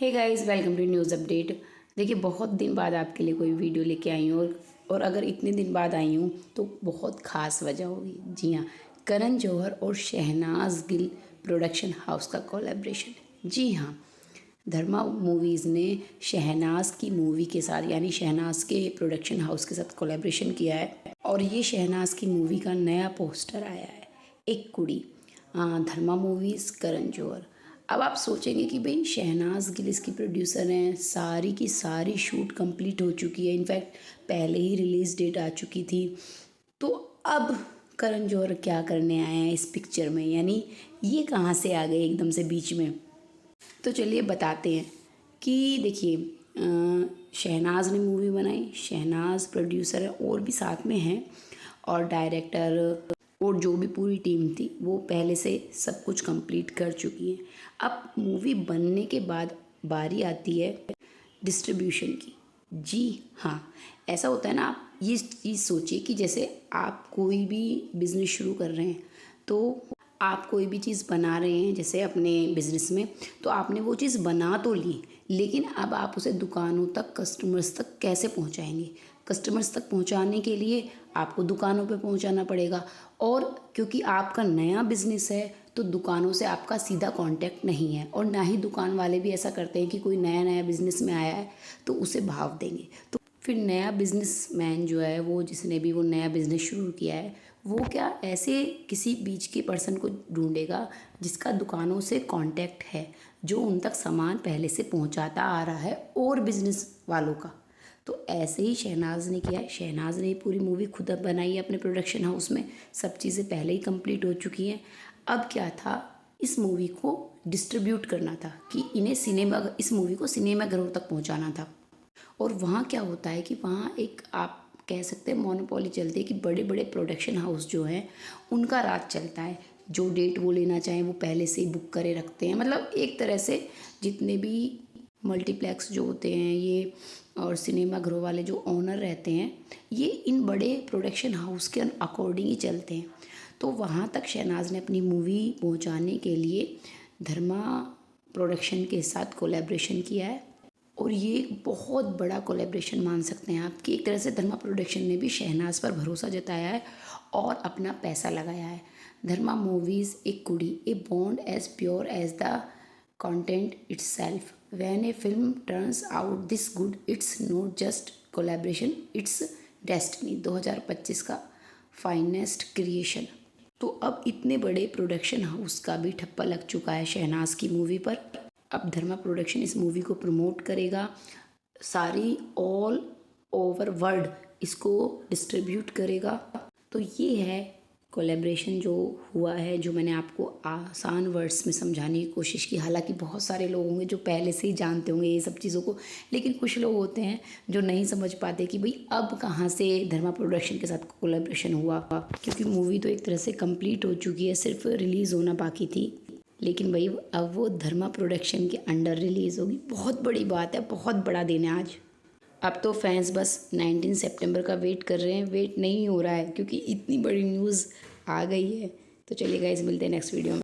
Hey guys, welcome to news update. देखिए, बहुत दिन बाद आपके लिए कोई वीडियो लेके आई हूँ और अगर इतने दिन बाद आई हूँ तो बहुत ख़ास वजह होगी। जी हाँ, करण जौहर और शहनाज गिल प्रोडक्शन हाउस का कोलैबोरेशन है। जी हाँ, धर्मा मूवीज़ ने शहनाज की मूवी के साथ यानी शहनाज के प्रोडक्शन हाउस के साथ कोलैबोरेशन किया है और ये शहनाज की मूवी का नया पोस्टर आया है, एक कुड़ी। धर्मा मूवीज़, करण जौहर। अब आप सोचेंगे कि भाई शहनाज गिल इसकी प्रोड्यूसर हैं, सारी की सारी शूट कंप्लीट हो चुकी है, इनफैक्ट पहले ही रिलीज़ डेट आ चुकी थी। तो अब करण जौहर क्या करने आए हैं इस पिक्चर में, यानी ये कहाँ से आ गए एकदम से बीच में। तो चलिए बताते हैं कि देखिए, शहनाज ने मूवी बनाई, शहनाज प्रोड्यूसर है और भी साथ में हैं और डायरेक्टर और जो भी पूरी टीम थी वो पहले से सब कुछ कंप्लीट कर चुकी है। अब मूवी बनने के बाद बारी आती है डिस्ट्रीब्यूशन की। जी हाँ, ऐसा होता है ना, आप ये चीज़ सोचिए कि जैसे आप कोई भी बिज़नेस शुरू कर रहे हैं तो आप कोई भी चीज़ बना रहे हैं जैसे अपने बिज़नेस में, तो आपने वो चीज़ बना तो ली, लेकिन अब आप उसे दुकानों तक, कस्टमर्स तक कैसे पहुंचाएंगे। कस्टमर्स तक पहुंचाने के लिए आपको दुकानों पे पहुंचाना पड़ेगा और क्योंकि आपका नया बिज़नेस है तो दुकानों से आपका सीधा कांटेक्ट नहीं है और ना ही दुकान वाले भी ऐसा करते हैं कि कोई नया नया बिज़नेस में आया है तो उसे भाव देंगे। तो फिर नया बिजनेसमैन जो है, वो जिसने भी वो नया बिज़नेस शुरू किया है, वो क्या ऐसे किसी बीच के पर्सन को ढूंढेगा जिसका दुकानों से कांटेक्ट है, जो उन तक सामान पहले से पहुंचाता आ रहा है और बिजनेस वालों का। तो ऐसे ही शहनाज ने किया है। शहनाज ने पूरी मूवी खुद बनाई है अपने प्रोडक्शन हाउस में, सब चीज़ें पहले ही कंप्लीट हो चुकी हैं। अब क्या था, इस मूवी को डिस्ट्रीब्यूट करना था कि इस मूवी को सिनेमाघरों तक पहुंचाना था। और वहाँ क्या होता है कि वहाँ एक आप कह सकते हैं मोनोपोली चलती है कि बड़े बड़े प्रोडक्शन हाउस जो हैं उनका राज चलता है। जो डेट वो लेना चाहें वो पहले से ही बुक करे रखते हैं। मतलब एक तरह से जितने भी मल्टीप्लेक्स जो होते हैं ये और सिनेमा घरों वाले जो ओनर रहते हैं, ये इन बड़े प्रोडक्शन हाउस के अकॉर्डिंग ही चलते हैं। तो वहाँ तक शहनाज ने अपनी मूवी पहुँचाने के लिए धर्मा प्रोडक्शन के साथ कोलैबोरेशन किया है और ये एक बहुत बड़ा कोलैबोरेशन मान सकते हैं आप कि एक तरह से धर्मा प्रोडक्शन ने भी शहनाज पर भरोसा जताया है और अपना पैसा लगाया है। धर्मा मूवीज़, एक कुड़ी, a bond as pure as the content itself, when a film turns out this good it's not just collaboration, it's destiny. 2025 का फाइनेस्ट क्रिएशन। तो अब इतने बड़े प्रोडक्शन हाउस का भी ठप्पा लग चुका है शहनाज की मूवी पर। अब धर्मा प्रोडक्शन इस मूवी को प्रमोट करेगा, सारी ऑल ओवर वर्ल्ड इसको डिस्ट्रीब्यूट करेगा। तो ये है कोलैबोरेशन जो हुआ है, जो मैंने आपको आसान वर्ड्स में समझाने की कोशिश की। हालांकि बहुत सारे लोग होंगे जो पहले से ही जानते होंगे ये सब चीज़ों को, लेकिन कुछ लोग होते हैं जो नहीं समझ पाते कि भाई अब कहाँ से धर्मा प्रोडक्शन के साथ कोलैबोरेशन हुआ, क्योंकि मूवी तो एक तरह से कंप्लीट हो चुकी है, सिर्फ रिलीज़ होना बाकी थी। लेकिन भाई अब वो धर्मा प्रोडक्शन के अंडर रिलीज़ होगी। बहुत बड़ी बात है, बहुत बड़ा दिन है आज। अब तो फैंस बस 19 सितंबर का वेट कर रहे हैं। वेट नहीं हो रहा है क्योंकि इतनी बड़ी न्यूज़ आ गई है। तो चलिए गाइस, मिलते हैं नेक्स्ट वीडियो में।